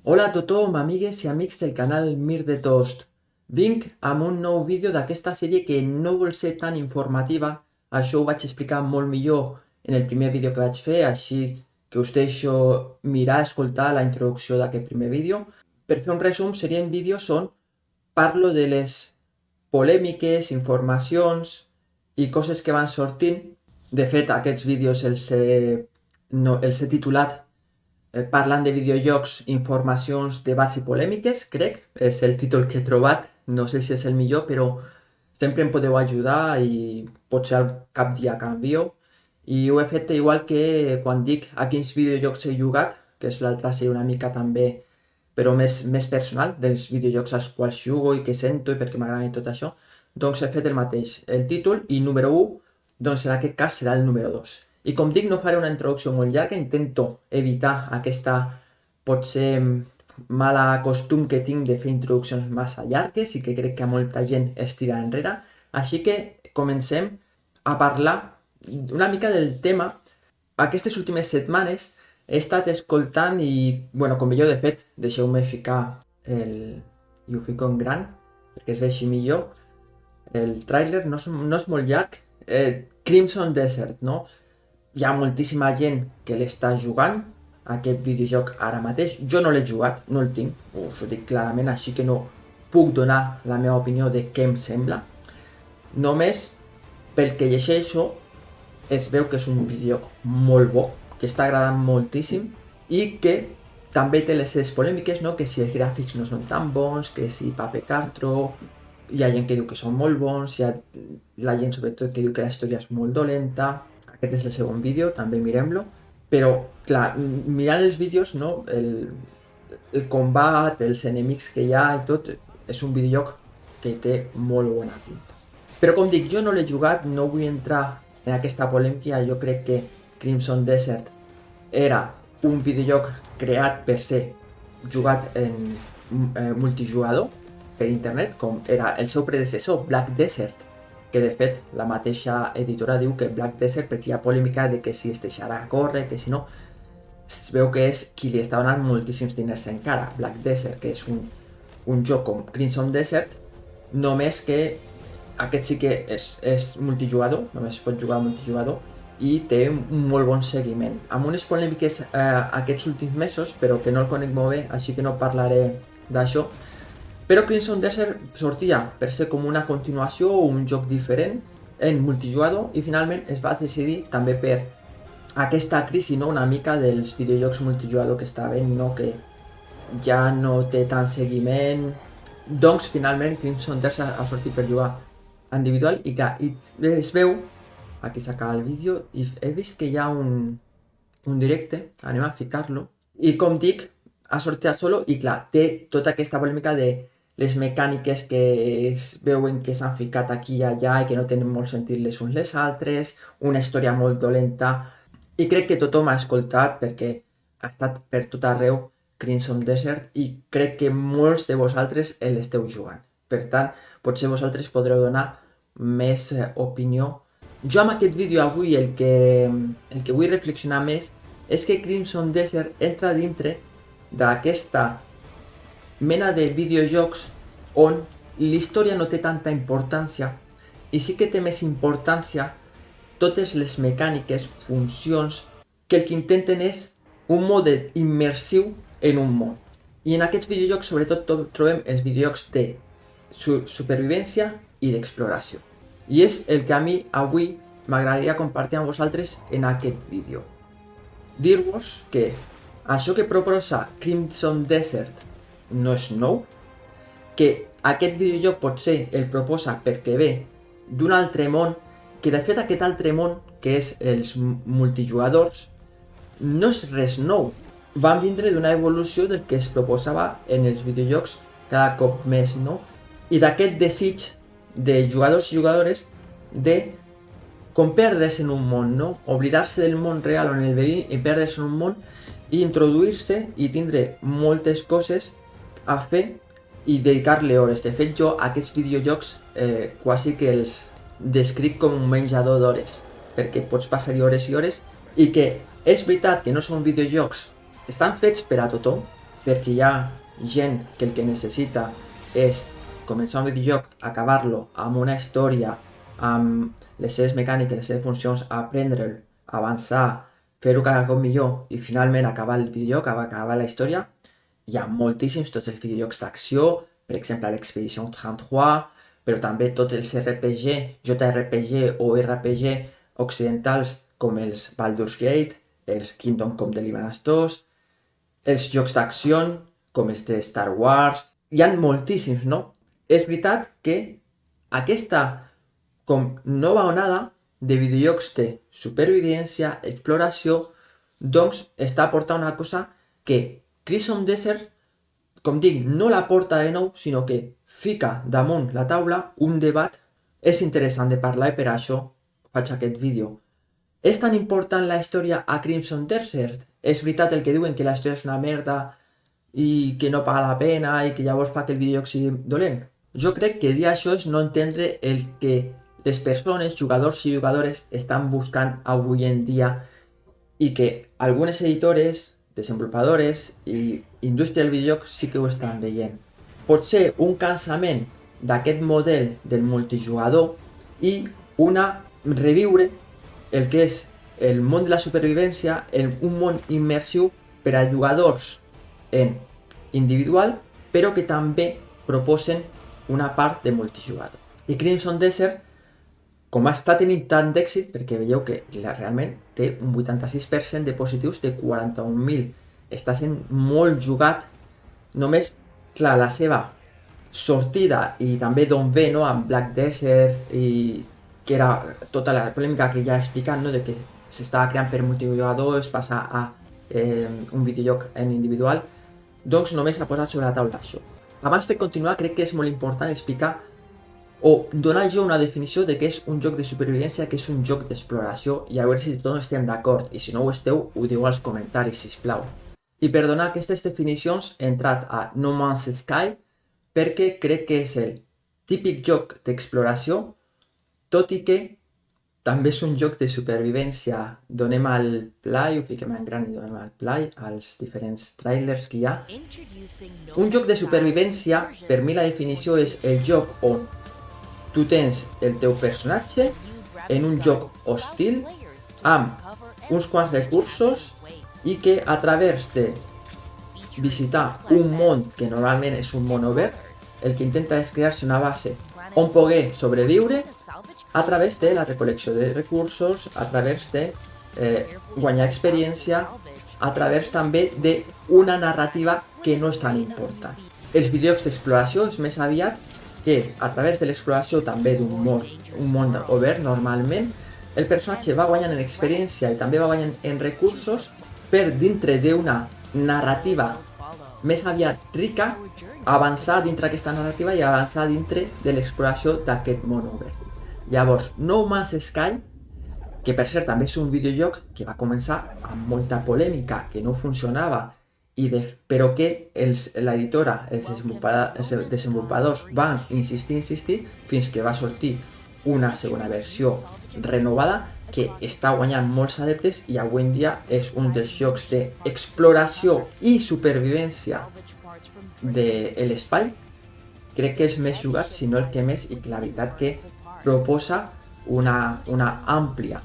Hola a tothom, amigues i amics del canal Mir de Toast. Vinc amb un nou vídeo d'aquesta sèrie que no vol ser tan informativa. Això ho vaig explicar molt millor en el primer vídeo que vaig fer, així que us deixo mirar, escoltar la introducció d'aquest primer vídeo. Per fer un resum, serien vídeos on parlo de les polèmiques, informacions i coses que van sortint. De fet, aquests vídeos els he titulat parlant de videojocs, informacions, debats i polèmiques, crec. És el títol que he trobat. No sé si és el millor, però sempre em podeu ajudar i potser cap dia canvio. I ho he fet igual que quan dic a quins videojocs he jugat, que és l'altra seria una mica també, però més personal, dels videojocs als quals jugo i que sento i perquè m'agraden i tot això. Doncs he fet el mateix. El títol i número 1, doncs en aquest cas serà el número 2. I com dic, no faré una introducció molt llarga, intento evitar aquesta, potser, mala costum que tinc de fer introduccions massa llargues i que crec que a molta gent es tira enrere. Així que comencem a parlar una mica del tema. Aquestes últimes setmanes he estat escoltant i, bueno, com veieu, de fet, deixeu-me ficar i ho fico en gran perquè es vegi millor. El tràiler no és molt llarg. Crimson Desert, no? Hi ha moltíssima gent que l'està jugant, aquest videojoc ara mateix. Jo no l'he jugat, no el tinc, us ho dic clarament, així que no puc donar la meva opinió de què em sembla. Només pel que llegeixo es veu que és un videojoc molt bo, que està agradant moltíssim i que també té les seves polèmiques, no? Que si els gràfics no són tan bons, que si paper cartó, hi ha gent que diu que són molt bons, hi ha la gent sobretot que diu que la història és molt dolenta. Aquest és el segon vídeo, també mirem-lo. Però, clar, mirant els vídeos, no? El combat, els enemics que hi ha i tot, és un videojoc que té molt bona pinta. Però com dic, jo no l'he jugat, no vull entrar en aquesta polèmica. Jo crec que Crimson Desert era un videojoc creat per ser jugat en multijugador per internet, com era el seu predecessor, Black Desert, que de fet la mateixa editora diu que Black Desert, perquè hi ha polèmica de que si es deixarà córrer, que si no, es veu que és qui li està donant moltíssims diners encara, Black Desert, que és un joc com Crimson Desert, només que aquest sí que és multijugador, només es pot jugar multijugador, i té un molt bon seguiment, amb unes polèmiques aquests últims mesos, però que no el conec molt bé, així que no parlaré d'això. Però Crimson Desert sortia per ser com una continuació o un joc diferent en multijugador i finalment es va decidir també per aquesta crisi, no? Una mica dels videojocs multijugador que està havent, no? Que ja no té tant seguiment. Doncs finalment Crimson Desert ha sortit per jugar individual i clar, es veu, aquí s'acaba el vídeo, i he vist que hi ha un directe, anem a ficar-lo, i com dic, ha sortit a solo i clar, té tota aquesta polèmica de les mecàniques que es veuen que s'han ficat aquí i allà i que no tenen molt sentit les uns les altres, una història molt dolenta, i crec que tothom ha escoltat perquè ha estat per tot arreu Crimson Desert i crec que molts de vosaltres l'esteu jugant. Per tant, potser vosaltres podreu donar més opinió. Jo amb aquest vídeo avui el que vull reflexionar més és que Crimson Desert entra dintre d'aquesta mena de videojocs on l'història no té tanta importància i sí que té més importància totes les mecàniques, funcions, que el que intenten és un mode immersiu en un món. I en aquests videojocs sobretot trobem els videojocs de supervivència i d'exploració. I és el que a mi avui m'agradaria compartir amb vosaltres en aquest vídeo. Dir-vos que això que proposa Crimson Desert no és nou, que aquest videojoc potser el proposa perquè ve d'un altre món, que de fet aquest altre món, que és els multijugadors, no és res nou. Van vindre d'una evolució del que es proposava en els videojocs cada cop més, no? I d'aquest desig de jugadors i jugadores de com perdre's en un món, no? Oblidar-se del món real on el veí i perdre's en un món i introduir-se i tindre moltes coses a fer i dedicar-li hores. De fet, jo aquests videojocs quasi que els descric com un menjador d'hores, perquè pots passar-hi hores i hores, i que és veritat que no són videojocs, estan fets per a tothom, perquè hi ha gent que el que necessita és començar un videojoc, acabar-lo amb una història, amb les seves mecàniques, les seves funcions, aprendre'l, avançar, fer-ho cada cop millor i finalment acabar el videojoc, acabar la història. Hi ha moltíssims, tots els videojocs d'acció, per exemple l'Expedition 33, però també tots els RPG, JRPG o RPG occidentals com els Baldur's Gate, els Kingdom Come Deliverance 2, els jocs d'acció com els de Star Wars. Hi ha moltíssims, no? És veritat que aquesta com nova onada de videojocs de supervivència, exploració, doncs està aportant una cosa que Crimson Desert, com dic, no la porta de nou, sinó que fica damunt la taula un debat. És interessant de parlar i per això faig aquest vídeo. És tan important la història a Crimson Desert? És veritat el que diuen que la història és una merda i que no paga la pena i que llavors fa que el videojoc sigui dolent? Jo crec que dir això és no entendre el que les persones, jugadors i jugadores, estan buscant avui en dia i que algunes editores, desenvolupadores i indústria del videojoc sí que ho estan veient. Pot ser un cansament d'aquest model del multijugador i reviure el que és el món de la supervivència, un món immersiu per a jugadors en individual, però que també proposen una part de multijugador. I Crimson Desert, com està tenint tant d'èxit, perquè veieu que realment té un 86% de positius de 41.000. Està sent molt jugat. Només, clar, la seva sortida i també d'on ve, no?, amb Black Desert i que era tota la polèmica que ja he explicat, no?, de que s'estava creant per multijugador, es passa a un videojoc en individual, doncs només ha posat sobre la taula això. Abans de continuar, crec que és molt important explicar o donar jo una definició de què és un joc de supervivència, que és un joc d'exploració, i a veure si tots estem d'acord, i si no ho esteu, ho diu als comentaris, sisplau. I per donar aquestes definicions he entrat a No Man's Sky perquè crec que és el típic joc d'exploració, tot i que també és un joc de supervivència. Donem al play, ho fiquem en gran i donem al play als diferents trailers que hi ha. Un joc de supervivència, per mi la definició és el joc on tu tens el teu personatge en un joc hostil amb uns quants recursos i que a través de visitar un món que normalment és un món obert, el que intenta és crear-se una base on poder sobreviure a través de la recol·lecció de recursos, a través de guanyar experiència, a través també d'una narrativa que no és tan important. Els videojocs d'exploració és més aviat que a través de l'exploració també d'un món obert normalment, el personatge va guanyant en experiència i també va guanyant en recursos per dintre d'una narrativa més aviat rica, avançar dintre aquesta narrativa i avançar dintre de l'exploració d'aquest món obert. Llavors, No Man's Sky, que per cert també és un videojoc que va començar amb molta polèmica, que no funcionava, però que l'editora, els desenvolupadors van insistir fins que va sortir una segona versió renovada que està guanyant molts adeptes i avui en dia és un dels jocs d'exploració i supervivència de l'espai. Crec que és més jugat, si no el que més, i que la veritat que proposa una àmplia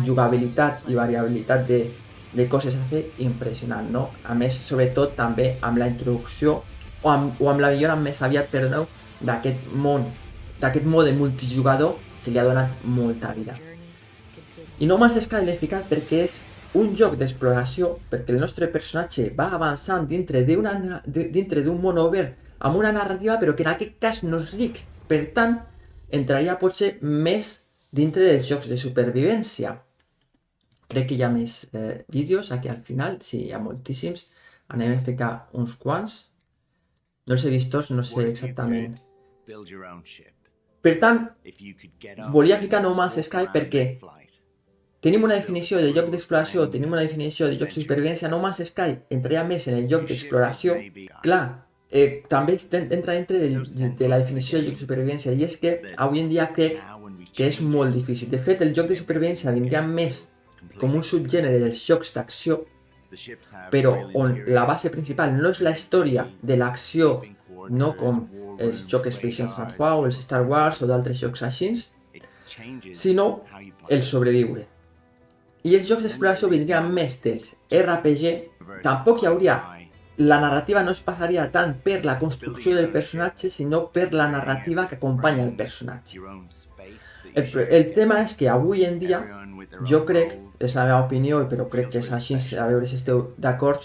jugabilitat i variabilitat de coses a fer impressionant, no? A més, sobretot també amb la introducció o amb la millora més aviat, perdoneu, d'aquest mode multijugador que li ha donat molta vida. I No Man's Sky l'he ficat perquè és un joc d'exploració, perquè el nostre personatge va avançant dintre d'un món obert amb una narrativa, però que en aquest cas no és ric. Per tant, entraria potser més dintre dels jocs de supervivència. Crec que hi ha més vídeos aquí al final, sí, hi ha moltíssims. Anem a ficar uns quants. No els he vist tots, no sé exactament. Per tant, volia ficar No Man's Sky perquè tenim una definició de joc d'exploració, tenim una definició de joc de supervivència. No Man's Sky entraria més en el joc d'exploració. Clar, també entra dintre de la definició de joc de supervivència, i és que avui en dia crec que és molt difícil. De fet, el joc de supervivència vindria més com un subgènere dels jocs d'acció però on la base principal no és la història de l'acció, no com els jocs Expedition 34 o els Star Wars o d'altres jocs així, sinó el sobreviure. I els jocs d'exploració vindrien més dels RPG, tampoc hi hauria... La narrativa no es passaria tant per la construcció del personatge, sinó per la narrativa que acompanya el personatge. El tema és que avui en dia, jo crec, és la meva opinió, però crec que és així, a veure si esteu d'acord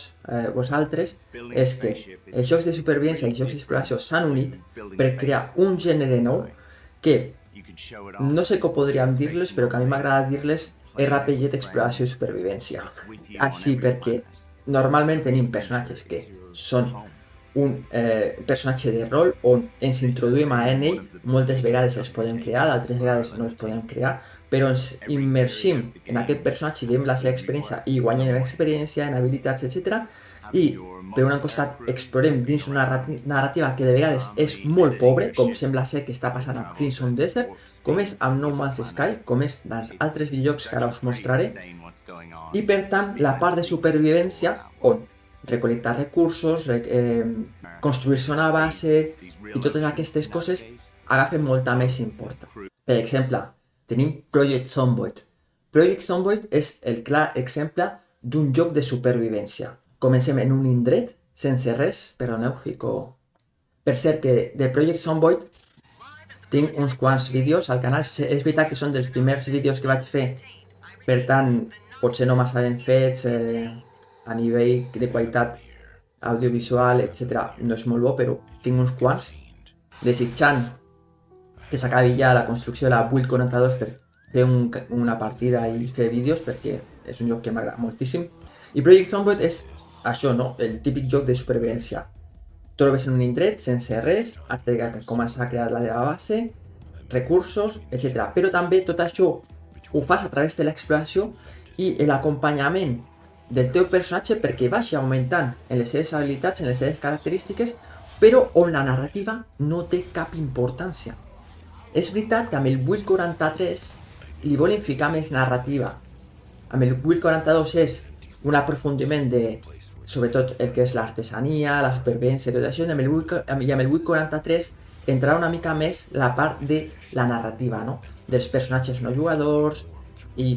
vosaltres, és que els jocs de supervivència i els jocs d'exploració s'han unit per crear un gènere nou que no sé com podríem dir-les, però que a mi m'agrada dir-les RPG d'exploració i supervivència. Així perquè normalment tenim personatges que són un personatge de rol on ens introduïm a ell, moltes vegades els podem crear, d'altres vegades no els podem crear, però ens immersim en aquest personatge, veiem la seva experiència i guanyem experiència, en habilitats, etc. I per un costat explorem dins una narrativa que de vegades és molt pobre, com sembla ser que està passant amb Crimson Desert, com és amb No Man's Sky, com és dels altres videojocs que ara us mostraré, i per tant la part de supervivència on recolectar recursos, construir-se una base i totes aquestes coses agafen molta més importància. Per exemple, tenim Project Zomboid. Project Zomboid és el clar exemple d'un joc de supervivència. Comencem en un indret, sense res, perdoneu, fico... Per cert que de Project Zomboid tinc uns quants vídeos al canal, és veritat que són dels primers vídeos que vaig fer, per tant, potser no massa ben fets, a nivell de qualitat audiovisual, etc. no és molt bo, però tinc uns quants, desitjant que s'acabi ja la construcció de la Build 42 per fer una partida i fer vídeos, perquè és un joc que m'agrada moltíssim. I Project Zomboid és això, no? El típic joc de supervivència. Trobes en un indret, sense res, has de començar a crear la teva base, recursos, etc. Però també tot això ho fas a través de l'exploració i l'acompanyament del teu personatge perquè vagi augmentant en les seves habilitats, en les seves característiques, però on la narrativa no té cap importància. És veritat que amb el Build 43 li volen ficar més narrativa. Amb el Build 42 és un aprofundiment de, sobretot el que és l'artesania, la supervivència i tot això, i amb el Build 43 entrarà una mica més la part de la narrativa, no? Dels personatges no jugadors i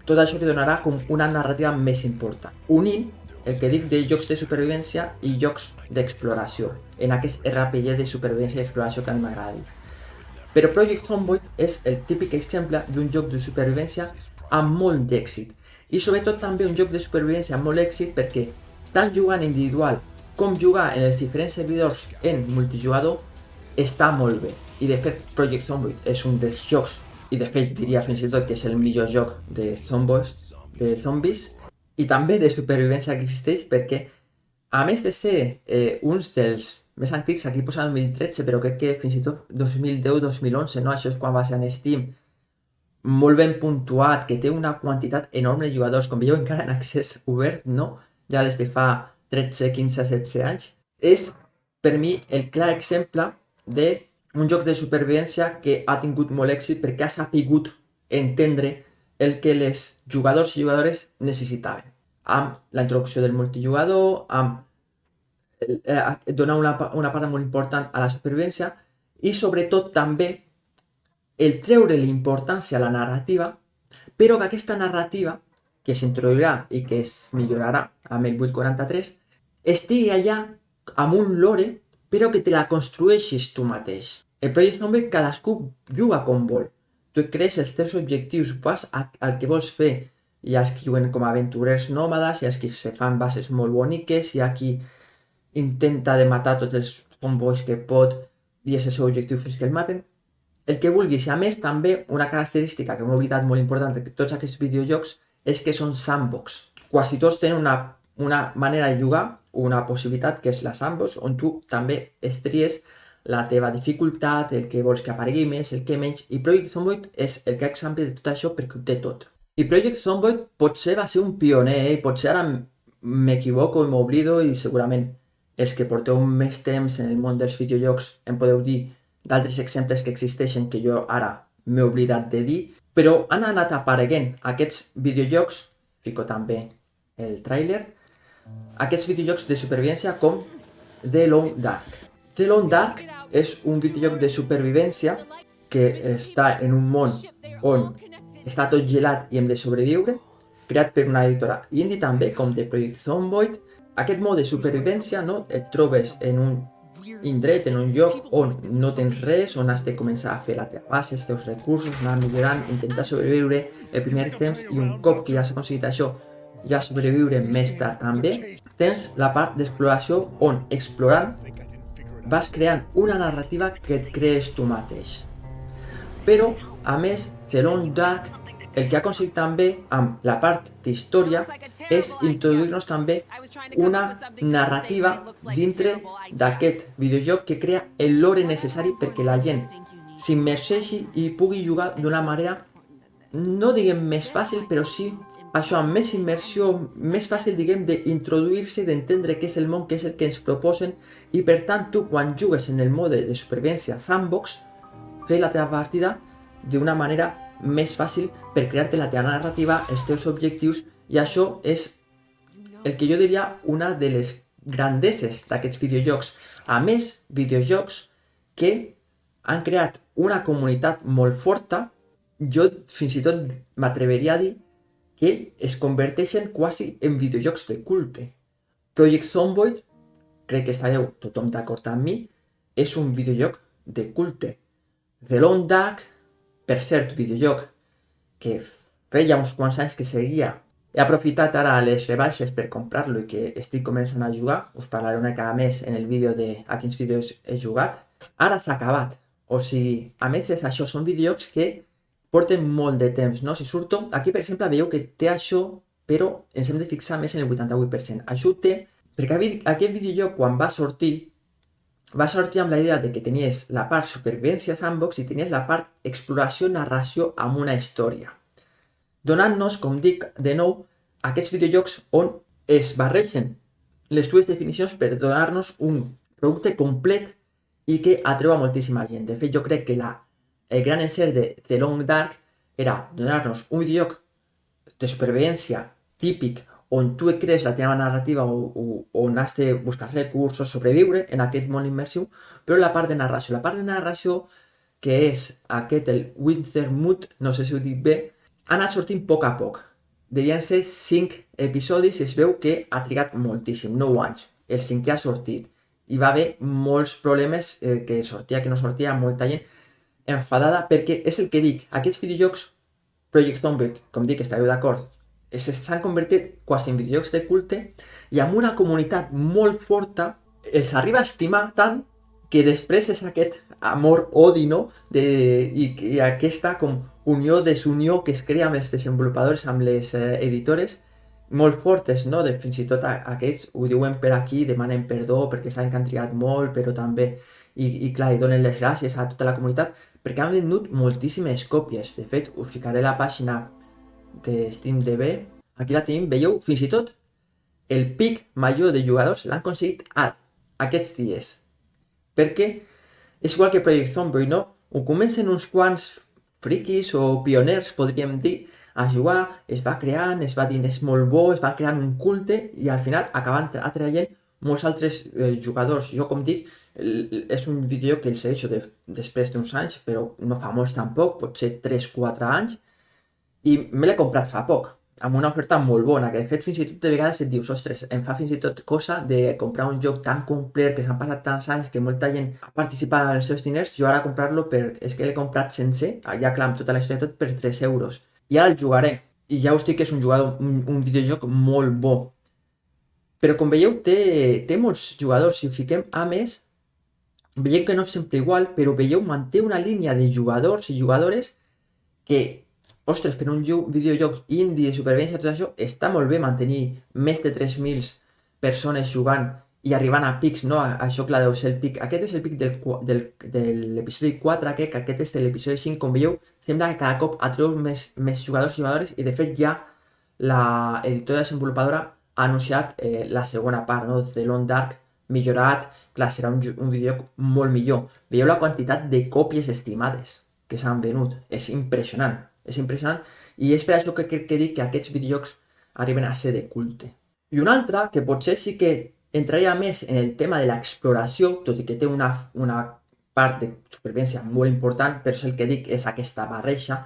tot això que donarà com una narrativa més important, unint el que dic de jocs de supervivència i jocs d'exploració, en aquest RPG de supervivència i exploració que a mi m'agrada dir. Però Project Zomboid és el típic exemple d'un joc de supervivència amb molt d'èxit, i sobretot també un joc de supervivència amb molt d'èxit perquè tant jugant individual com jugar en els diferents servidors en multijugador està molt bé. I de fet Project Zomboid és un dels jocs, i de fet diria fins i tot que és el millor joc de zombis i també de supervivència que existeix, perquè a més de ser uns dels més antics, aquí posa 2013, però crec que fins i tot 2010-2011, no? Això és quan va ser en Steam, molt ben puntuat, que té una quantitat enorme de jugadors, com veieu encara en accés obert, no? Ja des de fa 13, 15, 16 anys. És per mi el clar exemple de un joc de supervivència que ha tingut molt èxit perquè ha sapigut entendre el que les jugadors i jugadores necessitaven. Amb la introducció del multijugador, amb donar una part molt important a la supervivència i sobretot també el treure l'importància a la narrativa, però que aquesta narrativa que s'introduirà i que es millorarà amb el Build 43 estigui allà amb un lore, però que te la construeixis tu mateix. El Project Zomboid cadascú juga com vol. Tu crees els teus objectius, vas al que vols fer. Hi ha els que juguen com a aventurers nòmades, hi ha els que se fan bases molt boniques, hi ha qui intenta de matar tots els zombois que pot i és el seu objectiu fins que el maten. El que vulguis. I a més també una característica que m'he oblidat molt important de tots aquests videojocs és que són sandbox. Quasi tots tenen una manera de jugar, una possibilitat que és la sandbox, on tu també estries la teva dificultat, el que vols que aparegui més, el que menys, i Project Zomboid és el que exemple de tot això perquè ho té tot. I Project Zomboid potser va ser un pioner, i potser ara m'equivoco i m'oblido i segurament els que porteu més temps en el món dels videojocs em podeu dir d'altres exemples que existeixen que jo ara m'he oblidat de dir, però han anat apareguent aquests videojocs, fico també el tràiler, aquests videojocs de supervivència com The Long Dark. The Long Dark és un videojoc de supervivència que està en un món on està tot gelat i hem de sobreviure, creat per una editora indie també, com The Project Zomboid. Aquest mode de supervivència, no? Et trobes en un indret, en un lloc on no tens res, on has de començar a fer la teva base, els teus recursos, anar millorant, intentar sobreviure el primer temps, i un cop que ja has aconseguit això, ja sobreviure més tard també. Tens la part d'exploració on, explorant, vas creant una narrativa que et crees tu mateix. Però, a més, The Long Dark el que ha aconseguit també amb la part d'història és introduir-nos també una narrativa dintre d'aquest videojoc que crea el lore necessari perquè la gent s'immerseixi i pugui jugar d'una manera, no diguem més fàcil, però sí això, amb més immersió, més fàcil, diguem, d'introduir-se, d'entendre què és el món, què és el que ens proposen, i per tant tu quan jugues en el mode de supervivència sandbox, fer la teva partida d'una manera més fàcil per crear-te la teva narrativa, els teus objectius, i això és el que jo diria una de les grandeses d'aquests videojocs. A més, videojocs que han creat una comunitat molt forta, jo fins i tot m'atreveria a dir que es converteixen quasi en videojocs de culte. Project Zomboid, crec que estareu tothom d'acord amb mi, és un videojoc de culte. The Long Dark, per cert, videojoc que feia uns quants anys que seguia. He aprofitat ara les rebaixes per comprar-lo i que estic començant a jugar. Us parlaré una mica més en el vídeo de a quins vídeos he jugat. Ara s'ha acabat. O sigui, a més és això, són videojocs que porten molt de temps, no? Si surto, aquí per exemple veieu que té això, però ens hem de fixar més en el 88%. Això ho té, perquè aquest videojoc quan va sortir amb la idea de que tenies la part supervivència sandbox i tenies la part exploració, narració amb una història. Donant-nos, com dic de nou, aquests videojocs on es barregen les dues definicions per donar-nos un producte complet i que atreu a moltíssima gent. De fet, jo crec que el gran encert de The Long Dark era donar-nos un videojoc de supervivència típic on tu et crees la teva narrativa o on has de buscar recursos, sobreviure en aquest món immersiu, però la part de narració. La part de narració, que és el Wintermute, no sé si ho dic bé, ha anat sortint a poc. Devien ser 5 episodis i es veu que ha trigat moltíssim, 9 anys. El 5è ha sortit. Hi va haver molts problemes, que sortia, que no sortia, molta gent enfadada, perquè és el que dic, aquests videojocs, Project Zomboid, com dic, estareu d'acord, s'han convertit quasi en videojocs de culte i amb una comunitat molt forta els arriba a estimar tant que després és aquest amor-odi, no? I aquesta com unió-desunió que es crea amb els desenvolupadors, amb les editores, molt fortes, no? Fins i tot aquests ho diuen per aquí, demanen perdó perquè saben que han trigat molt, però també, i clar, i donen les gràcies a tota la comunitat perquè han venut moltíssimes còpies. De fet, us ficaré la pàgina de SteamDB, aquí la tenim, veieu, fins i tot el pic major de jugadors l'han aconseguit ara, aquests dies, perquè és igual que Project Zomboid, no? Ho comencen uns quants friquis o pioners, podríem dir, a jugar, es va creant, es va dir és molt bo, es va creant un culte i al final acaben atraient molts altres jugadors. Jo, com dic, és un videojoc que el segueixo després d'uns anys, però no fa molts tampoc, potser 3-4 anys, i me l'he comprat fa poc, amb una oferta molt bona, que de fet fins i tot de vegades et dius, ostres, em fa fins i tot cosa de comprar un joc tan complet, que s'han passat tants anys, que molta gent ha participat en els seus diners, jo ara comprar-lo és que l'he comprat sense, ja clar, amb tota la història tot, per 3 euros. I ara el jugaré, i ja us dic que és un videojoc molt bo. Però com veieu, té molts jugadors, si ho fiquem, a més, veieu que no és sempre igual, però veieu, manté una línia de jugadors i jugadores que, ostres, per un videojoc indie de supervivència, tot això, està molt bé mantenir més de 3.000 persones jugant i arribant a pics, no? Això, clar, deu ser el pic. Aquest és el pic de l'episodi 4, que aquest és de l'episodi 5, com veieu, sembla que cada cop atreu més jugadors i jugadores, i de fet ja l'editora desenvolupadora ha anunciat la segona part, no? The Long Dark, millorat, clar, serà un videojoc molt millor. Veieu la quantitat de còpies estimades que s'han venut, és impressionant. És impressionant, i és per això que crec que dic que aquests videojocs arriben a ser de culte. I una altra, que potser sí que entraria més en el tema de l'exploració, tot i que té una part de supervivència molt important, però és el que dic, és aquesta barreja,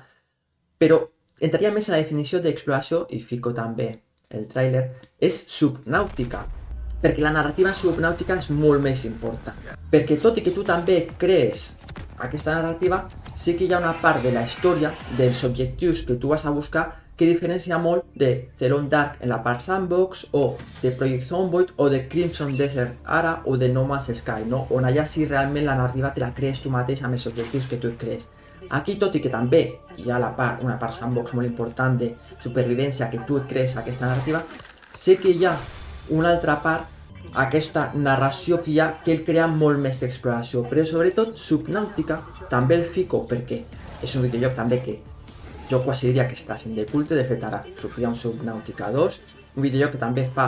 però entraria més en la definició d'exploració, i fico també el tràiler, és subnàutica, perquè la narrativa subnàutica és molt més important. Perquè tot i que tu també crees aquesta narrativa, sí que hi ha una part de la història, dels objectius que tu vas a buscar, que diferencia molt de The Long Dark en la part sandbox, o de Project Zomboid, o de Crimson Desert ara, o de No Man's Sky, no? On allà sí realment la narrativa te la crees tu mateix amb els objectius que tu et crees. Aquí, tot i que també hi ha una part sandbox molt important de supervivència que tu et crees aquesta narrativa, sé que hi ha una altra part, aquesta narració que hi ha, que el crea molt més d'exploració, però sobretot Subnàutica també el fico perquè és un videojoc també que jo quasi diria que està sent de culte. De fet ara sortirà un Subnàutica 2, un videojoc que també fa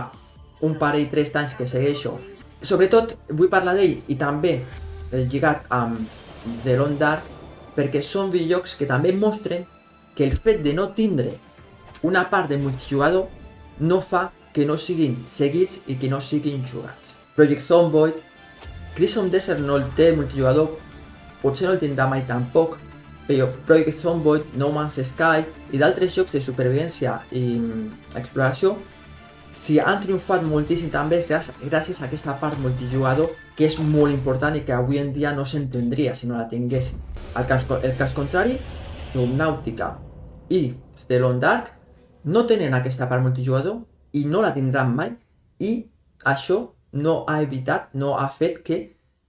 un parell 3 anys que segueixo. Sobretot vull parlar d'ell i també lligat amb The Long Dark perquè són videojocs que també mostren que el fet de no tindre una part de multijugador no fa que no siguin seguits i que no siguin jugats. Project Zomboid, Crimson Desert no el té multijugador, potser no el tindrà mai tampoc, però Project Zomboid, No Man's Sky i d'altres jocs de supervivència i exploració, si han triomfat moltíssim també és gràcies a aquesta part multijugador que és molt important i que avui en dia no s'entendria si no la tinguéssim. El cas contrari, Subnàutica i The Long Dark no tenen aquesta part multijugador i no la tindran mai, i això no ha evitat, no ha fet que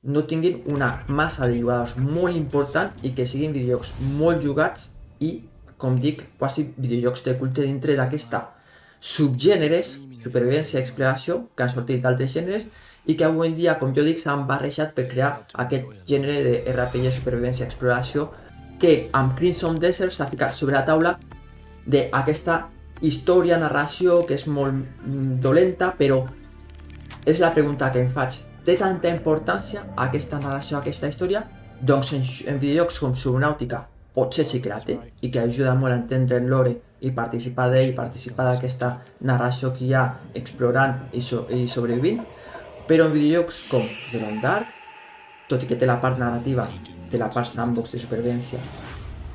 no tinguin una massa de jugadors molt important i que siguin videojocs molt jugats i, com dic, quasi videojocs de culte dintre d'aquesta subgèneres, supervivència i exploració, que han sortit d'altres gèneres i que avui en dia, com jo dic, s'han barrejat per crear aquest gènere de RPG, supervivència i exploració, que amb Crimson Desert s'ha ficat sobre la taula d'aquesta història, narració, que és molt dolenta, però és la pregunta que em faig. Té tanta importància aquesta narració, aquesta història? Doncs en videojocs com Subnàutica potser sí que la té i que ajuda molt a entendre el lore i participar d'ell, participar d'aquesta narració que hi ha explorant i sobrevivint, però en videojocs com The Long Dark, tot i que té la part narrativa, té la part sandbox de supervivència,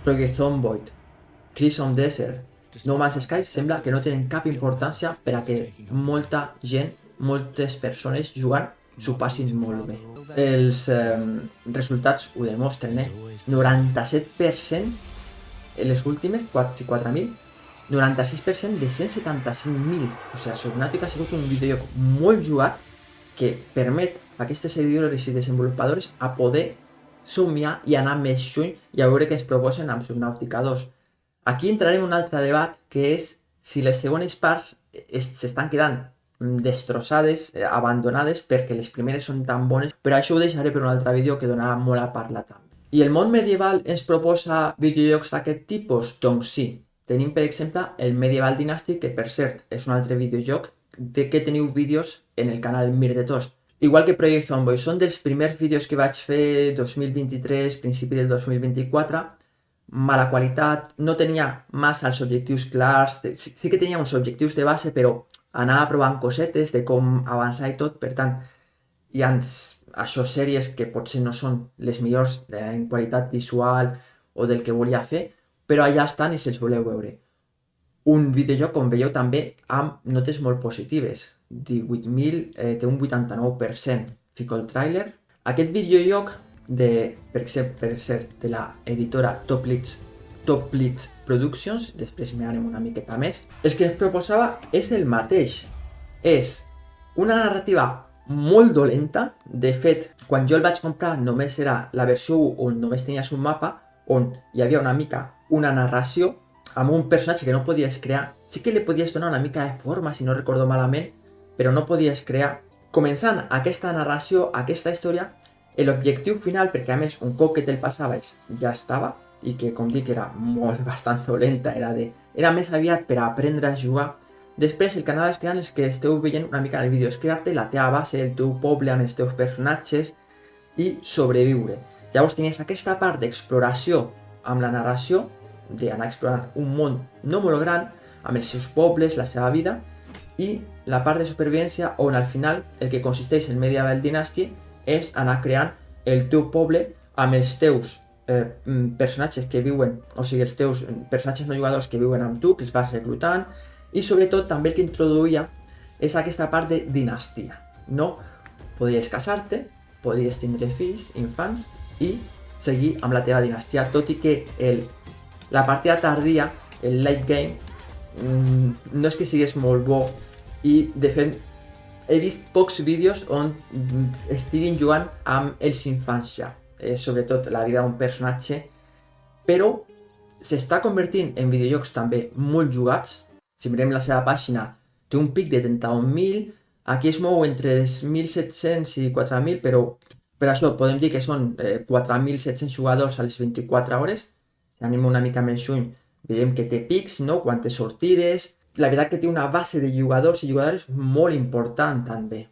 Project Zomboid, Crimson Desert, No Man's Sky, sembla que no tenen cap importància per a que molta gent, moltes persones jugant s'ho passin molt bé. Els resultats ho demostren, 97% en les últimes, 4.000, 96% de 175.000. O sigui, Subnàutica ha sigut un videojoc molt jugat que permet a aquestes editores i desenvolupadores a poder somiar i anar més lluny i a veure què ens proposen amb Subnàutica 2. Aquí entrarem en un altre debat, que és si les segones parts s'estan quedant destrossades, abandonades, perquè les primeres són tan bones, però això ho deixaré per un altre vídeo que donarà molt a parlar també. I el món medieval ens proposa videojocs d'aquest tipus? Doncs sí. Tenim, per exemple, el Medieval Dynasty, que per cert és un altre videojoc de que teniu vídeos en el canal Mir de Toast. Igual que Project Zomboid, són dels primers vídeos que vaig fer 2023, principi del 2024, mala qualitat, no tenia massa els objectius clars, sí que tenia uns objectius de base, però anava provant cosetes de com avançar i tot, per tant, hi ha això sèries que potser no són les millors en qualitat visual o del que volia fer, però allà estan i se'ls voleu veure. Un videojoc, com veieu, també amb notes molt positives, 18.000, té un 89%. Fico el tràiler. Aquest videojoc per cert, de la editora Top Leads Productions, després mirarem una miqueta més, el que ens proposava és el mateix. És una narrativa molt dolenta. De fet, quan jo el vaig comprar només era la versió 1 on només tenies un mapa, on hi havia una mica una narració amb un personatge que no podies crear. Sí que li podies donar una mica de forma, si no recordo malament, però no podies crear. Començant aquesta narració, aquesta història, l'objectiu final, perquè a més un cop que te'l passaves ja estava, i que com dic era bastant dolenta, era més aviat per aprendre a jugar. Després el que anaves creant és que esteu veient una mica en el vídeo, és crear-te la teva base, el teu poble amb els teus personatges i sobreviure. Llavors tenies aquesta part d'exploració amb la narració, d'anar explorant un món no molt gran, amb els seus pobles, la seva vida, i la part de supervivència on al final el que consisteix en Medieval Dynasty és anar creant el teu poble amb els teus personatges que viuen, o sigui, els teus personatges no jugadors que viuen amb tu, que els vas reclutant, i sobretot també el que introduïa és aquesta part de dinastia, no? Podies casar-te, podies tindre fills, infants, i seguir amb la teva dinastia, tot i que la partida tardia, el late game, no és que sigués molt bo, i de fet he vist pocs vídeos on estiguin jugant amb els infants ja, sobretot la vida d'un personatge, però s'està convertint en videojocs també molt jugats. Si mirem la seva pàgina, té un pic de 31.000, aquí es mou entre els 1.700 i 4.000, però per això podem dir que són 4.700 jugadors a les 24 hores. Si anem una mica més lluny, veiem que té pics, no? Quantes sortides. La veritat que té una base de jugadors i jugadores molt important també.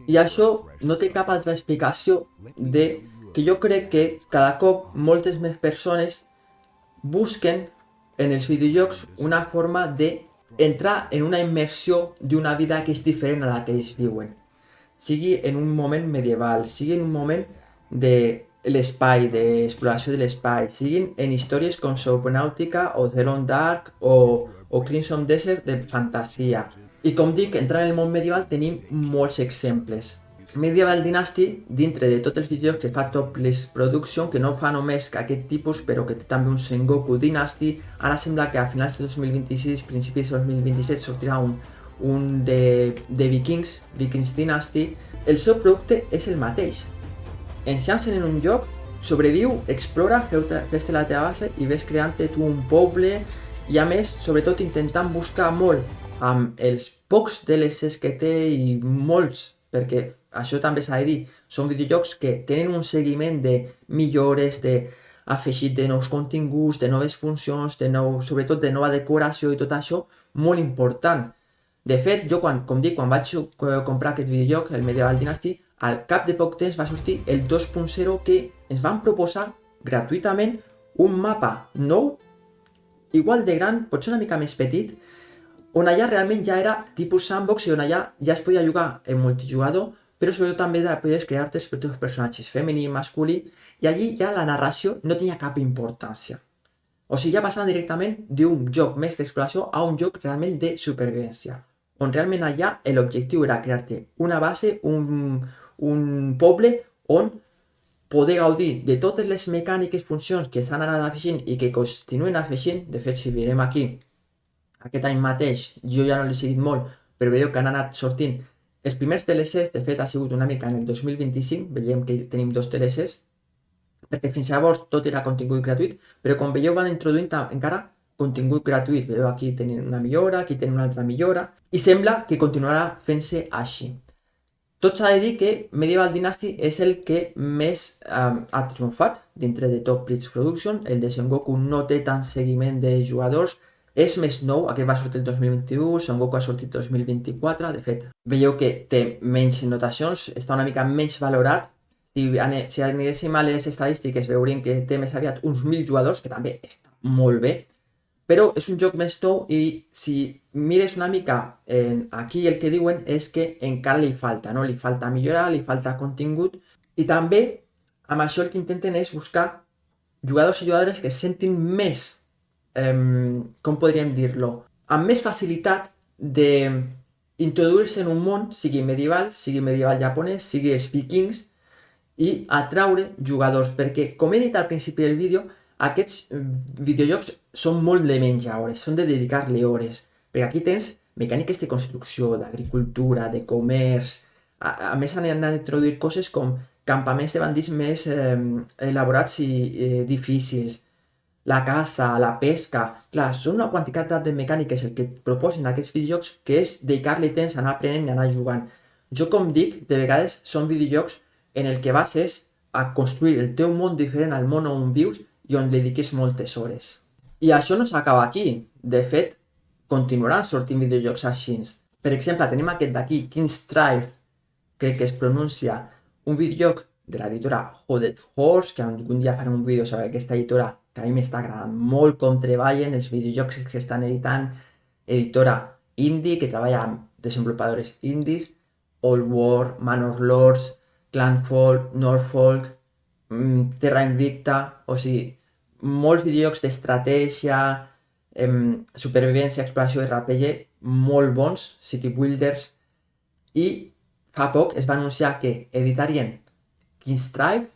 I això no té cap altra explicació de que jo crec que cada cop moltes més persones busquen en els videojocs una forma d'entrar en una immersió d'una vida que és diferent a la que ells viuen. Sigui en un moment medieval, sigui en un moment de l'espai, d'exploració de l'espai, siguin en històries com Subnautica o Zero Dark o Crimson Desert de fantasia. I com dic, entrar en el món medieval tenim molts exemples. Medieval Dynasty, dintre de tots els videojocs que fa Topless Production, que no fa només aquest tipus, però que té també un Sengoku Dynasty, ara sembla que a finals de 2026, principis de 2027, sortirà un de Vikings Dynasty. El seu producte és el mateix. Ens llancen en un joc, sobreviu, explora, fes-te la teva base i ves creant-te tu un poble, i a més, sobretot intentant buscar molt amb els pocs DLCs que té i molts, perquè això també s'ha de dir, són videojocs que tenen un seguiment de millores, d'afegit de nous continguts, de noves funcions, sobretot de nova decoració i tot això, molt important. De fet, jo quan vaig comprar aquest videojoc, el Medieval Dynasty, al cap de poc temps va sortir el 2.0 que ens van proposar gratuïtament un mapa nou, igual de gran, potser una mica més petit, on allà realment ja era tipus sandbox i on allà ja es podia jugar en multijugador, però sobretot també podies crear-te els teus personatges femení i masculí, i allí ja la narració no tenia cap importància. O sigui, ja passant directament d'un joc més d'exploració a un joc realment de supervivència, on realment allà l'objectiu era crear-te una base, un poble on poder gaudir de totes les mecàniques, funcions que s'han anat afegint i que continuen afegint. De fet, si mirem aquí, aquest any mateix, jo ja no l'he seguit molt, però veieu que han anat sortint els primers DLCs. De fet ha sigut una mica en el 2025, veiem que tenim 2 DLCs, perquè fins llavors tot era contingut gratuït, però com veieu van introduint encara contingut gratuït. Veieu aquí tenen una millora, aquí tenen una altra millora, i sembla que continuarà fent-se així. Tot s'ha de dir que Medieval Dynasty és el que més ha triomfat dintre de Topless Production. El de Sengoku no té tant seguiment de jugadors, és més nou, aquest va sortir el 2021, Sengoku ha sortit el 2024, de fet, veieu que té menys notacions, està una mica menys valorat. Si anéssim a les estadístiques veurem que té més aviat uns 1.000 jugadors, que també està molt bé, però és un joc més nou i si mires una mica aquí el que diuen és que encara li falta, no? Li falta millorar, li falta contingut, i també amb això el que intenten és buscar jugadors i jugadores que es sentin més, com podríem dir-lo, amb més facilitat d'introduir-se en un món, sigui medieval japonès, sigui els vikings, i atraure jugadors, perquè com he dit al principi del vídeo, aquests videojocs són molt de menys hores, són de dedicar-li hores, perquè aquí tens mecàniques de construcció, d'agricultura, de comerç, a més han d'introduir coses com campaments de bandits més elaborats i difícils, la caça, la pesca. Clar, són una quantitat de mecàniques el que et proposen aquests videojocs que és dedicar-li temps a anar aprenent i anar jugant. Jo, com dic, de vegades són videojocs en el que vas és a construir el teu món diferent al món on vius i on dediques moltes hores. I això no s'acaba aquí. De fet, continuaran sortint videojocs així. Per exemple, tenim aquest d'aquí, King's Tribe, crec que es pronuncia, un videojoc de l'editora Hooded Horse, que algun dia farem un vídeo sobre aquesta editora, que a mi m'està agradant molt com treballen, els videojocs que estan editant, editora indie que treballa amb desenvolupadors indies, Old War, Manor Lords, Clanfall, Norfolk, Terra Invicta, o sigui, molts videojocs d'estratègia, supervivència, exploració, RPG, molt bons, City Builders, i fa poc es va anunciar que editarien Kingstrive,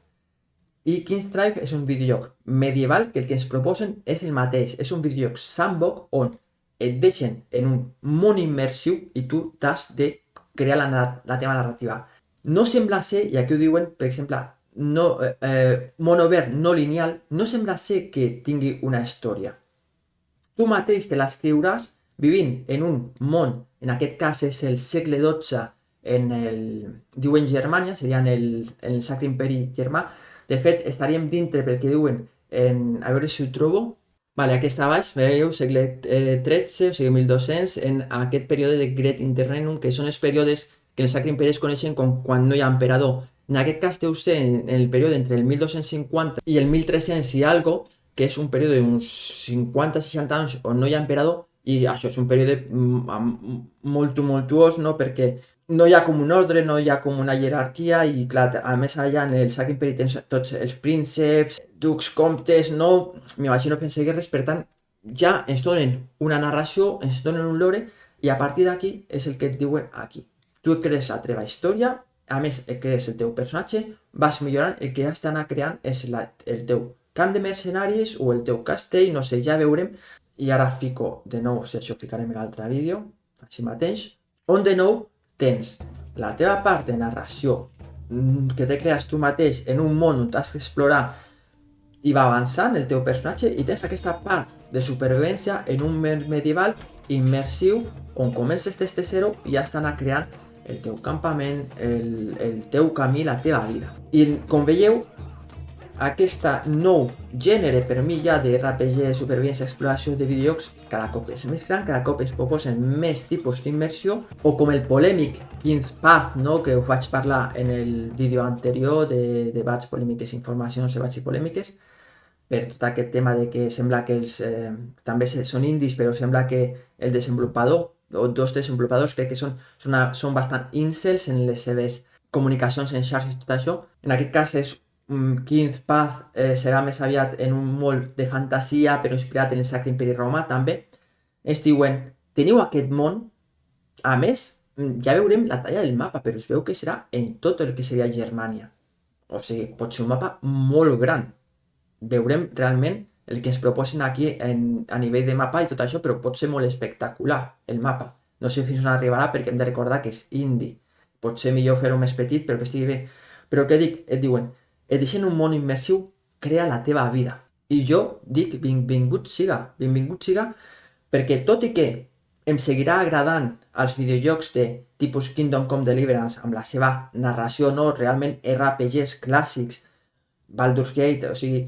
i Kingstrive és un videojoc medieval que el que ens proposen és el mateix, és un videojoc sandbox on et deixen en un món immersiu i tu t'has de crear la teva narrativa. No sembla ser, i aquí ho diuen, per exemple, no, món obert no lineal, no sembla ser que tingui una història. Tu mateix te l'escriuràs vivint en un món, en aquest cas és el segle XII, diuen Germània, seria en el Sacre Imperi Germà. De fet, estaríem dintre, pel que diuen, a veure si ho trobo. Vale, aquí està baix, veieu, segle XIII, o sigui 1200, en aquest període de Gret Internum, que són els períodes que el Sacre Imperi es coneixen com quan no hi ha emperador. En aquest cas deu ser en el període entre el 1250 i el 1300 i algo, que és un període d'uns 50-60 anys on no hi ha emperador, i això és un període molt tumultuós, no? Perquè no hi ha com un ordre, no hi ha com una jerarquia, i clar, a més allà en el Sacre Imperi tens tots els prínceps, ducs, comtes, no, m'imagino fent guerres, per tant, ja ens donen una narració, ens donen un lore, i a partir d'aquí és el que et diuen aquí. Tu crees la teva història, a més crees el teu personatge, vas millorant, el que ja estan creant és el teu camp de mercenaris o el teu castell, no sé, ja veurem. I ara fico de nou, si això ho ficarem en l'altre vídeo, així mateix, on de nou tens la teva part de narració que te crees tu mateix en un món on t'has d'explorar i va avançant el teu personatge, i tens aquesta part de supervivència en un món medieval immersiu on comences des de zero i ja estan creant el teu campament, el teu camí, la teva vida. I com veieu, aquesta nou gènere per mi ja de RPG, supervivència, exploració de videojocs cada cop és més gran, cada cop es proposen més tipus d'immersió, o com el polèmic King's Path, no? Que us vaig parlar en el vídeo anterior de debats, polèmiques, informacions, debats i polèmiques, per tot aquest tema de que sembla que els també són indis, però sembla que el desenvolupador o dos desenvolupadors crec que són bastant incels en les seves comunicacions en xarxes i tot això. En aquest cas és King's Path, serà més aviat en un món de fantasia però inspirat en el Sacre Imperi Romà també. Ens diuen, teniu aquest món, a més ja veurem la talla del mapa, però es veu que serà en tot el que seria Germània, o sigui, pot ser un mapa molt gran. Veurem realment el que ens proposen aquí a nivell de mapa i tot això, però pot ser molt espectacular el mapa. No sé fins on arribarà perquè hem de recordar que és indie. Pot ser millor fer-ho més petit però que estigui bé. Però què dic? Et diuen, et deixen un món immersiu, crea la teva vida. I jo dic, benvingut siga, perquè tot i que em seguirà agradant els videojocs de tipus Kingdom Come Deliverance amb la seva narració, no, realment RPGs clàssics, Baldur's Gate, o sigui,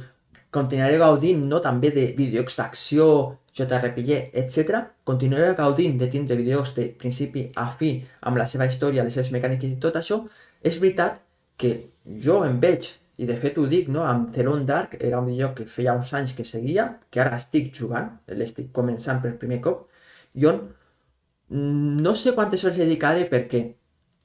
continuaré gaudint, no, també de videojocs d'acció, JRPG, etc. Continuaré gaudint de tindre videojocs de principi a fi amb la seva història, les seves mecàniques i tot això. És veritat que jo em veig, i de fet ho dic, no, amb Theron Dark, era un videojoc que feia uns anys que seguia, que ara estic jugant, l'estic començant per primer cop, i on no sé quantes hores dedicaré perquè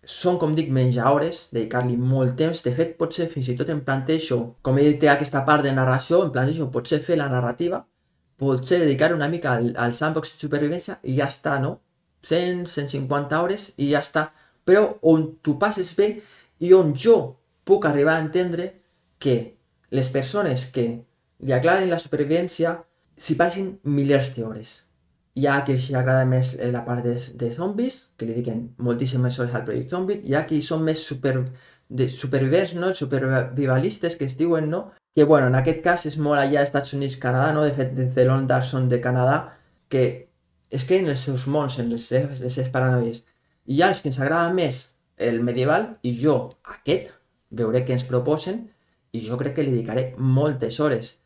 són, com dic, menjadores, dedicar-li molt temps. De fet, potser fins i tot em plantejo, com he dit aquesta part de narració, em plantejo potser fer la narrativa, potser dedicar una mica al sandbox de supervivència i ja està, no? 100-150 hores i ja està. Però on tu passes bé i on jo puc arribar a entendre que les persones que li agraden la supervivència s'hi passin milers d'hores. Hi ha qui els agrada més la part de zombis, que li dediquen moltíssimes hores al projecte zombie. Hi ha qui són més supervivents, no? Supervivalistes, que es diuen, no? Que, bueno, en aquest cas és molt allà als Estats Units, Canadà, no? De fet, The Lone Dark són de Canadà, que es creen els seus mons, en les seves paranoies. I hi ha els que ens agrada més el medieval, i jo, aquest, veuré què ens proposen, i jo crec que li dedicaré moltes hores,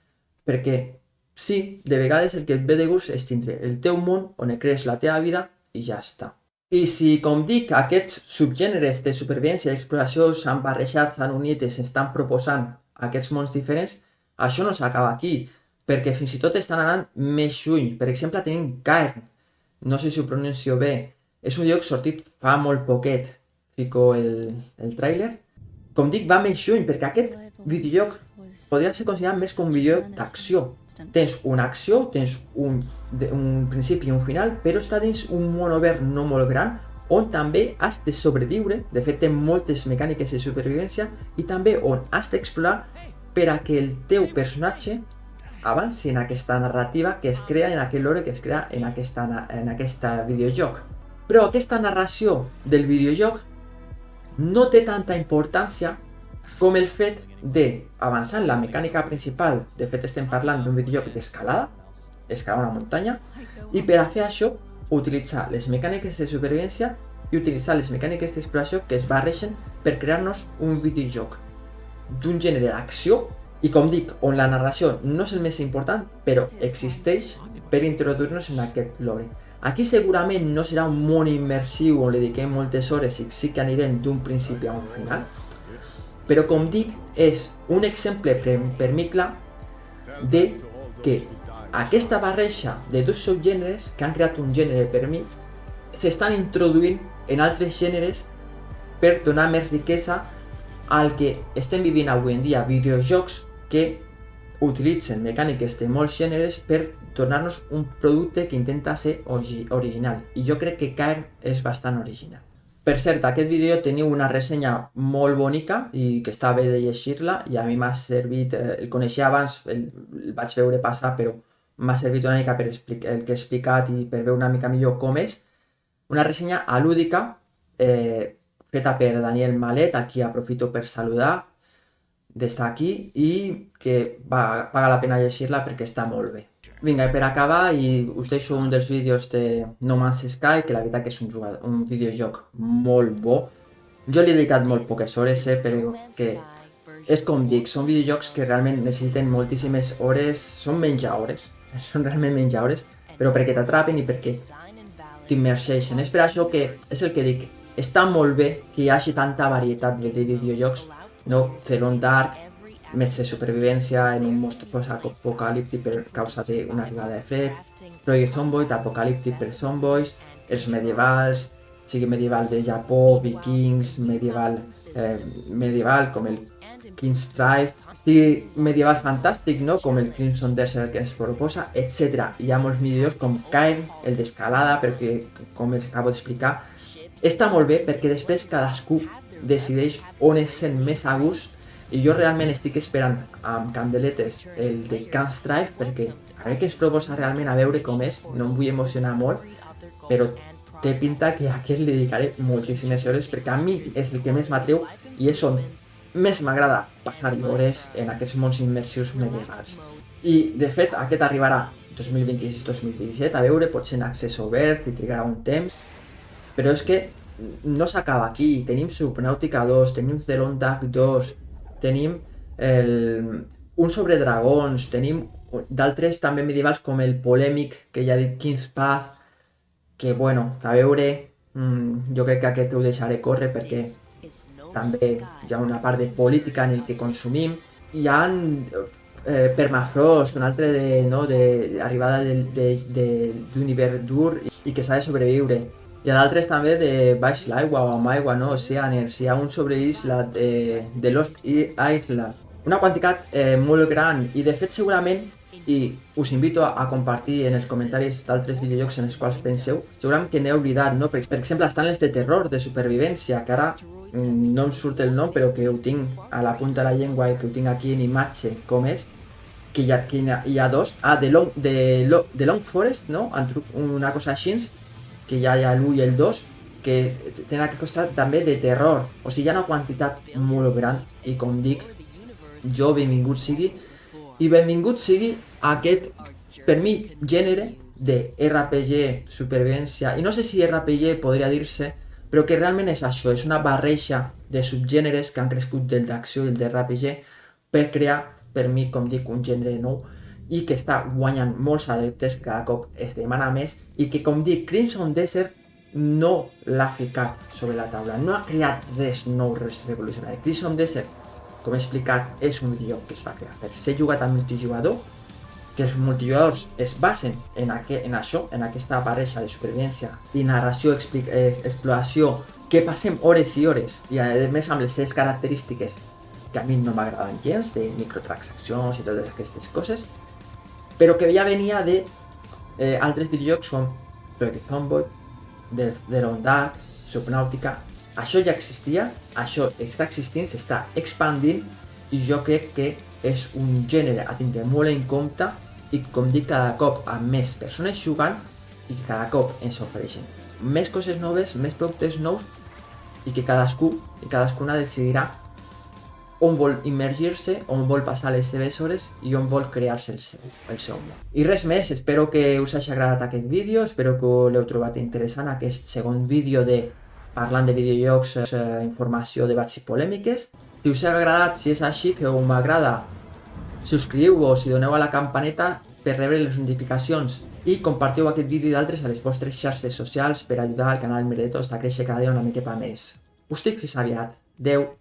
perquè sí, de vegades el que et ve de gust és tindre el teu món on crees la teva vida i ja està. I si, com dic, aquests subgèneres de supervivència i exploració s'han barrejat, s'han unit i s'estan proposant aquests mons diferents, això no s'acaba aquí, perquè fins i tot estan anant més lluny. Per exemple, tenim Cairn. no sé si ho pronuncio bé, és un joc sortit fa molt poquet, fico el tràiler. Com dic, va més lluny, perquè aquest videojoc podria ser considerat més com un videojoc d'acció. Tens una acció, tens un principi i un final, però està dins un món obert no molt gran, on també has de sobreviure, de fet té moltes mecàniques de supervivència, i també on has d'explorar per a que el teu personatge avanci en aquesta narrativa que es crea, en aquest lore que es crea en aquest videojoc. Però aquesta narració del videojoc no té tanta importància com el fet d'avançar en la mecànica principal. De fet, estem parlant d'un videojoc d'escalada, escalar una muntanya, i per a fer això, utilitzar les mecàniques de supervivència i utilitzar les mecàniques d'exploració que es barregen per crear-nos un videojoc d'un gènere d'acció i, com dic, on la narració no és el més important, però existeix per introduir-nos en aquest lore. Aquí segurament no serà un món immersiu on li dediquem moltes hores i sí que anirem d'un principi a un final, però com dic, és un exemple per mi clar de que aquesta barreja de dos subgèneres que han creat un gènere per mi s'estan introduint en altres gèneres per donar més riquesa al que estem vivint avui en dia, videojocs que utilitzen mecàniques de molts gèneres per donar-nos un producte que intenta ser original, i jo crec que Cairn és bastant original. Per cert, aquest vídeo teniu una ressenya molt bonica i que està bé de llegir-la, i a mi m'ha servit, el coneixia abans, el vaig veure passar, però m'ha servit una mica per el que he explicat i per veure una mica millor com és. Una ressenya alúdica, feta per Daniel Malet, a qui aprofito per saludar des d'aquí, i que paga la pena llegir-la perquè està molt bé. Vinga, i per acabar, i us deixo un dels vídeos de No Man's Sky, que la veritat que és un videojoc molt bo. Jo li he dedicat molt poques hores, però que és com dic, són videojocs que realment necessiten moltíssimes hores, són menjadores, són realment menjadores, però perquè t'atrapen i perquè t'immergeixen. És per això que, és el que dic, està molt bé que hi hagi tanta varietat de videojocs, no? Zelon Dark, més de supervivència en un món post-apocalíptic per causa d'una arribada de fred, Project Zomboid, apocalíptic per zombois, els medievals, sigui medieval de Japó, vikings, medieval com el King's Strife, sigui medieval fantàstic, no? Com el Crimson Desert que ens proposa, etc. Hi ha molts videojocs com Cairn, el d'escalada, perquè, com els acabo d'explicar, està molt bé perquè després cadascú decideix on es sent més a gust, i jo realment estic esperant amb candeletes el de King's Strife, perquè a veure què ens proposa realment, a veure com és. No em vull emocionar molt, però té pinta que a aquest li dedicaré moltíssimes hores, perquè a mi és el que més m'atreu i és on més m'agrada passar hores en aquests mons immersius medievals. I de fet aquest arribarà 2026-2027, a veure, potser en accés obert i trigarà un temps, però és que no s'acaba aquí. Tenim Subnautica 2, tenim Zelon Dark 2, tenim un sobre dragons, tenim d'altres també medievals com el polèmic que ja he dit King's Path, que bueno, a veure, jo crec que aquest ho deixaré córrer perquè també hi ha una part de política en el que consumim. Hi ha Permafrost, un altre d'arribada d'un hivern dur i que s'ha de sobreviure. Hi ha d'altres també de baix l'aigua o amb aigua, no? Oceaners. Hi ha un sobre isla de Lost Island. Una quantitat molt gran, i de fet segurament, i us invito a compartir en els comentaris d'altres videojocs en els quals penseu, segurament que n'he oblidat, no? Per exemple, estan els de terror, de supervivència, que ara no em surt el nom, però que ho tinc a la punta de la llengua i que ho tinc aquí en imatge, com és, que hi ha dos. The Long Forest, no? Una cosa així, que hi ha l'1 i el 2, que tenen aquest costat també de terror. O sigui, hi ha una quantitat molt gran, i com dic, jo benvingut sigui, i benvingut sigui aquest, per mi, gènere de RPG, supervivència, i no sé si RPG podria dir-se, però que realment és això, és una barreja de subgèneres que han crescut del d'acció i el de RPG per crear, per mi, com dic, un gènere nou, i que està guanyant molts adeptes, cada cop es demana més, i que, com dic, Crimson Desert no l'ha ficat sobre la taula, no ha creat res nou, res revolucionari. Crimson Desert, com he explicat, és un videojoc que es va crear per ser jugat amb multijugador, que els multijugadors es basen en això, en aquesta barreja de supervivència i narració, exploració, que passem hores i hores, i a més amb les seves característiques que a mi no m'agraden gens, de microtransaccions i totes aquestes coses, però que ja venia de altres videojocs com Project Zomboid, Dead on Dark, Subnautica. Això ja existia, això està existint, s'està expandint, i jo crec que és un gènere a tindre molt en compte, i com dic, cada cop amb més persones jugant, i que cada cop ens ofereixen més coses noves, més productes nous, i que cadascú i cadascuna decidirà on vol immergir-se, on vol passar les seves hores i on vol crear-se el seu món. I res més, espero que us hagi agradat aquest vídeo, espero que l'heu trobat interessant, aquest segon vídeo de parlant de videojocs, informació, debats i polèmiques. Si us ha agradat, si és així, feu un m'agrada, subscriu-vos i doneu a la campaneta per rebre les notificacions i compartiu aquest vídeo i d'altres a les vostres xarxes socials per ajudar al canal Mir de Toast a créixer cada dia una miqueta més. Us dic fins aviat. Adeu!